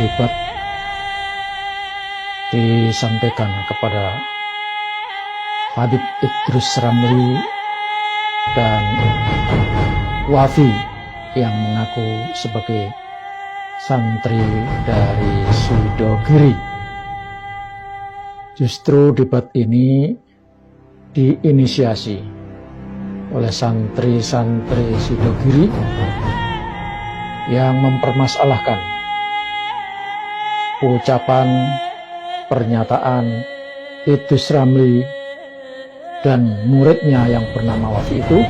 debat disampaikan kepada Habib Idrus Ramli dan Wafi yang mengaku sebagai santri dari Sidogiri. Justru debat ini diinisiasi oleh santri-santri Sidogiri yang mempermasalahkan ucapan pernyataan Idrus Ramli dan muridnya yang bernama Wafi itu,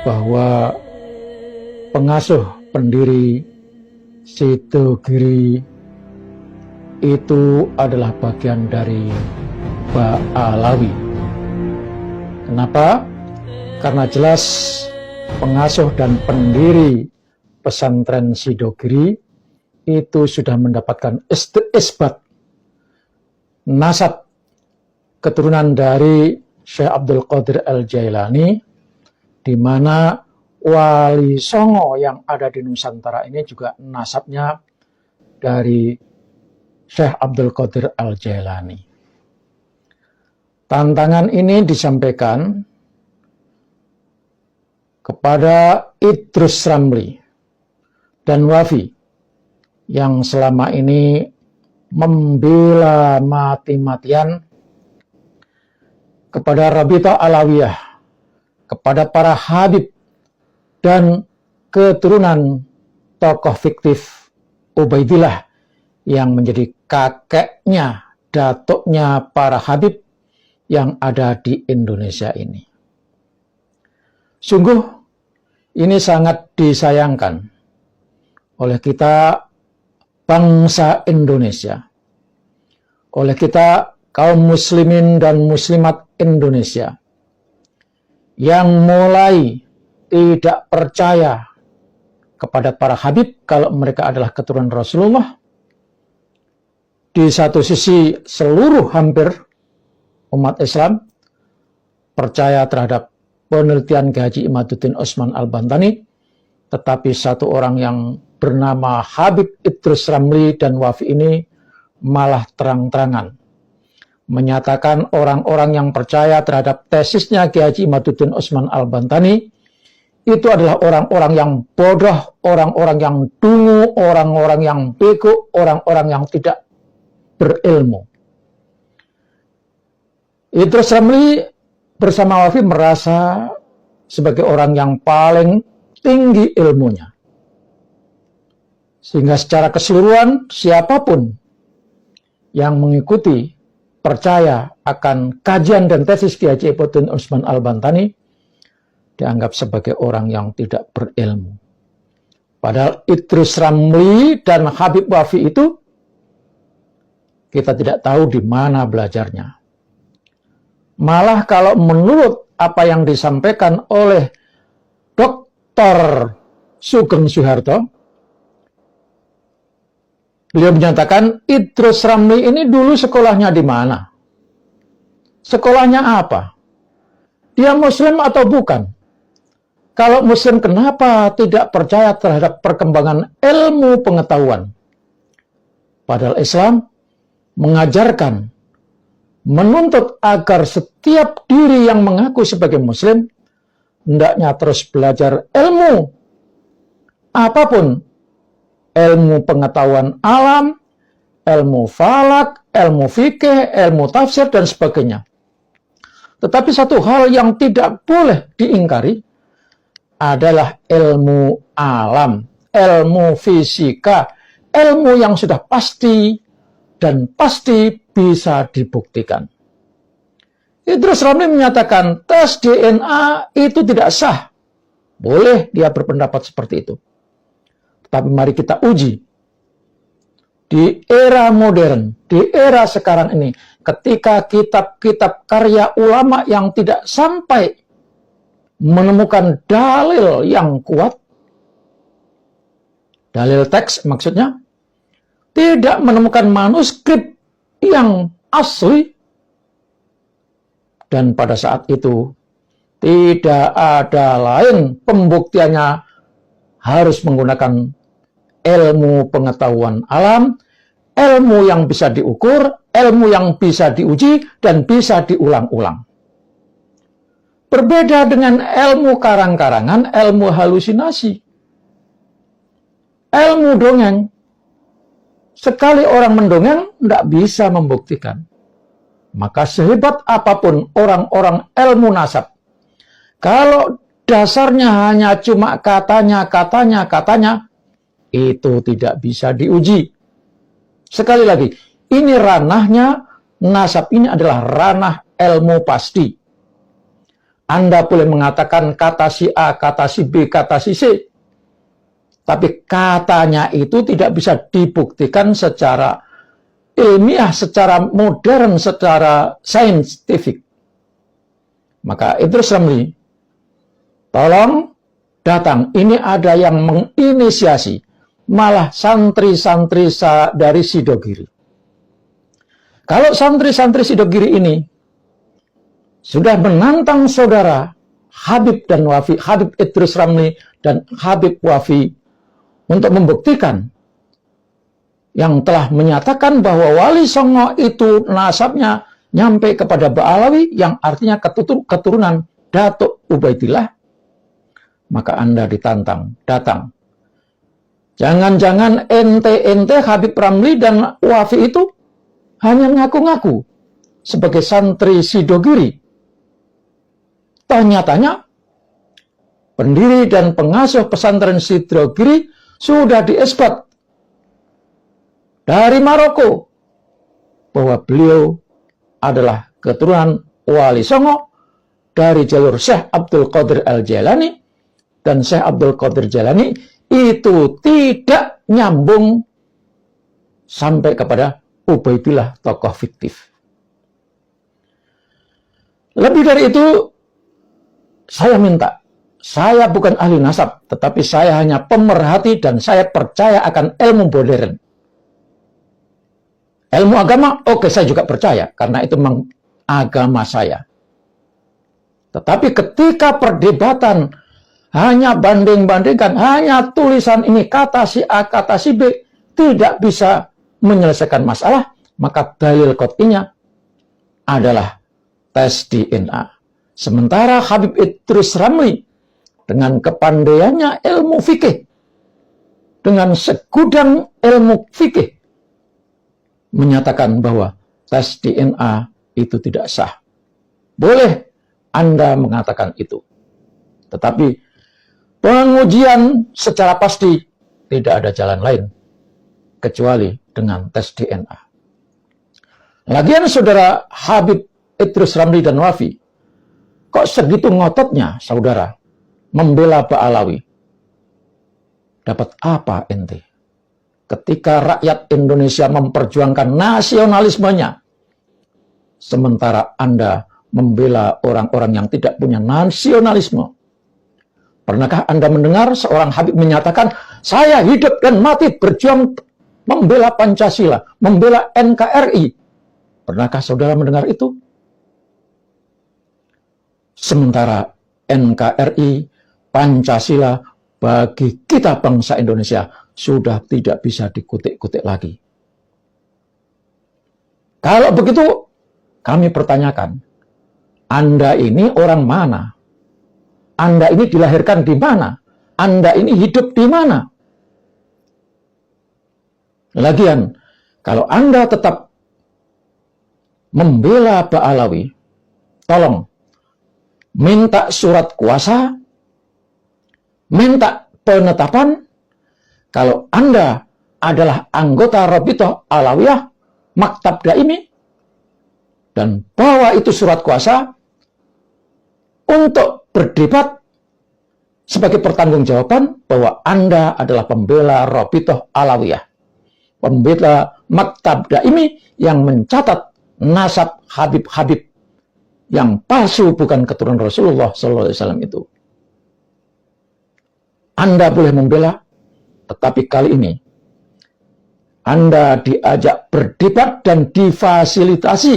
bahwa pengasuh pendiri Sidogiri itu adalah bagian dari Ba'alawi. Kenapa? Karena jelas pengasuh dan pendiri pesantren Sidogiri itu sudah mendapatkan isbat nasab keturunan dari Syekh Abdul Qadir Al-Jailani, di mana Wali Songo yang ada di Nusantara ini juga nasabnya dari Syekh Abdul Qadir Al-Jailani. Tantangan ini disampaikan kepada Idrus Ramli dan Wafi yang selama ini membela mati-matian kepada Rabita Alawiyah, kepada para habib dan keturunan tokoh fiktif Ubaidillah yang menjadi kakeknya, datuknya para habib yang ada di Indonesia ini. Sungguh ini sangat disayangkan oleh kita bangsa Indonesia, oleh kita kaum muslimin dan muslimat Indonesia yang mulai tidak percaya kepada para habib kalau mereka adalah keturunan Rasulullah. Di satu sisi seluruh hampir umat Islam percaya terhadap penelitian Kiai Haji Imaduddin Utsman Al-Bantani, tetapi satu orang yang bernama Habib Idrus Ramli dan Wafi ini malah terang-terangan menyatakan orang-orang yang percaya terhadap tesisnya Kiai Haji Imaduddin Utsman Al-Bantani itu adalah orang-orang yang bodoh, orang-orang yang dungu, orang-orang yang bego, orang-orang yang tidak berilmu. Idrus Ramli bersama Wafi merasa sebagai orang yang paling tinggi ilmunya, sehingga secara keseluruhan siapapun yang mengikuti percaya akan kajian dan tesis Kiai Haji Imaduddin Utsman Al-Bantani dianggap sebagai orang yang tidak berilmu. Padahal Idrus Ramli dan Habib Wafi itu kita tidak tahu di mana belajarnya. Malah kalau menurut apa yang disampaikan oleh Dr. Sugeng Suharto, beliau menyatakan Idrus Ramli ini dulu sekolahnya di mana? Sekolahnya apa? Dia muslim atau bukan? Kalau muslim, kenapa tidak percaya terhadap perkembangan ilmu pengetahuan? Padahal Islam mengajarkan, menuntut agar setiap diri yang mengaku sebagai muslim hendaknya terus belajar ilmu apapun, ilmu pengetahuan alam, ilmu falak, ilmu fikih, ilmu tafsir, dan sebagainya. Tetapi satu hal yang tidak boleh diingkari adalah ilmu alam, ilmu fisika, ilmu yang sudah pasti dan pasti bisa dibuktikan. Idrus Ramli menyatakan tes DNA itu tidak sah. Boleh dia berpendapat seperti itu. Tapi mari kita uji. Di era modern, di era sekarang ini, ketika kitab-kitab karya ulama yang tidak sampai menemukan dalil yang kuat, dalil teks maksudnya, tidak menemukan manuskrip yang asli, dan pada saat itu tidak ada lain pembuktiannya harus menggunakan ilmu pengetahuan alam, ilmu yang bisa diukur, ilmu yang bisa diuji, dan bisa diulang-ulang. Berbeda dengan ilmu karang-karangan, ilmu halusinasi. Ilmu dongeng. Sekali orang mendongeng, tidak bisa membuktikan. Maka sehebat apapun orang-orang ilmu nasab, kalau dasarnya hanya cuma katanya, itu tidak bisa diuji. Sekali lagi, ini ranahnya, nasab ini adalah ranah ilmu pasti. Anda boleh mengatakan kata si A, kata si B, kata si C. Tapi katanya itu tidak bisa dibuktikan secara ilmiah, secara modern, secara saintifik. Maka Idrus Ramli, tolong datang. Ini ada yang menginisiasi, malah santri-santri dari Sidogiri. Kalau santri-santri Sidogiri ini sudah menantang saudara Habib dan Wafi, Habib Idrus Ramli dan Habib Wafi, untuk membuktikan yang telah menyatakan bahwa Wali Songo itu nasabnya nyampe kepada Ba'alawi, yang artinya keturunan Datuk Ubaidillah, maka Anda ditantang, datang. Jangan-jangan ente Habib Ramli dan Wafi itu hanya ngaku-ngaku sebagai santri Sidogiri. Ternyata pendiri dan pengasuh pesantren Sidogiri sudah diesbat dari Maroko bahwa beliau adalah keturunan Wali Songo dari jalur Syekh Abdul Qadir Al-Jailani, dan Syekh Abdul Qadir Jailani itu tidak nyambung sampai kepada Ubaidillah, tokoh fiktif. Lebih dari itu, saya minta, saya bukan ahli nasab, tetapi saya hanya pemerhati dan saya percaya akan ilmu modern. Ilmu agama, oke, saya juga percaya, karena itu memang agama saya. Tetapi ketika perdebatan hanya banding-bandingkan, hanya tulisan ini, kata si A, kata si B, tidak bisa menyelesaikan masalah, maka dalil qat'inya adalah tes DNA. Sementara Habib Idrus Ramli dengan kepandaiannya ilmu fikih, dengan segudang ilmu fikih, menyatakan bahwa tes DNA itu tidak sah. Boleh Anda mengatakan itu. Tetapi pengujian secara pasti tidak ada jalan lain kecuali dengan tes DNA. Lagian saudara Habib Idrus Ramli dan Wafi, kok segitu ngototnya saudara membela Ba'alawi? Dapat apa ente? Ketika rakyat Indonesia memperjuangkan nasionalismenya, sementara Anda membela orang-orang yang tidak punya nasionalisme. Pernahkah Anda mendengar seorang Habib menyatakan, saya hidup dan mati berjuang membela Pancasila, membela NKRI? Pernahkah saudara mendengar itu? Sementara NKRI, Pancasila, bagi kita bangsa Indonesia sudah tidak bisa dikutik-kutik lagi. Kalau begitu, kami pertanyakan, Anda ini orang mana? Anda ini dilahirkan di mana? Anda ini hidup di mana? Lagian, kalau Anda tetap membela Ba'alawi, tolong minta surat kuasa, minta penetapan kalau Anda adalah anggota Rabithah Alawiyah Maktab Daimi, dan bawa itu surat kuasa untuk berdebat sebagai pertanggungjawaban bahwa Anda adalah pembela Rabithah Alawiyah, pembela Maktab Daimi yang mencatat nasab Habib-Habib yang palsu, bukan keturunan Rasulullah SAW itu. Anda boleh membela, tetapi kali ini Anda diajak berdebat dan difasilitasi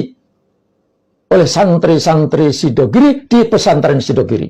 oleh santri-santri Sidogiri di pesantren Sidogiri.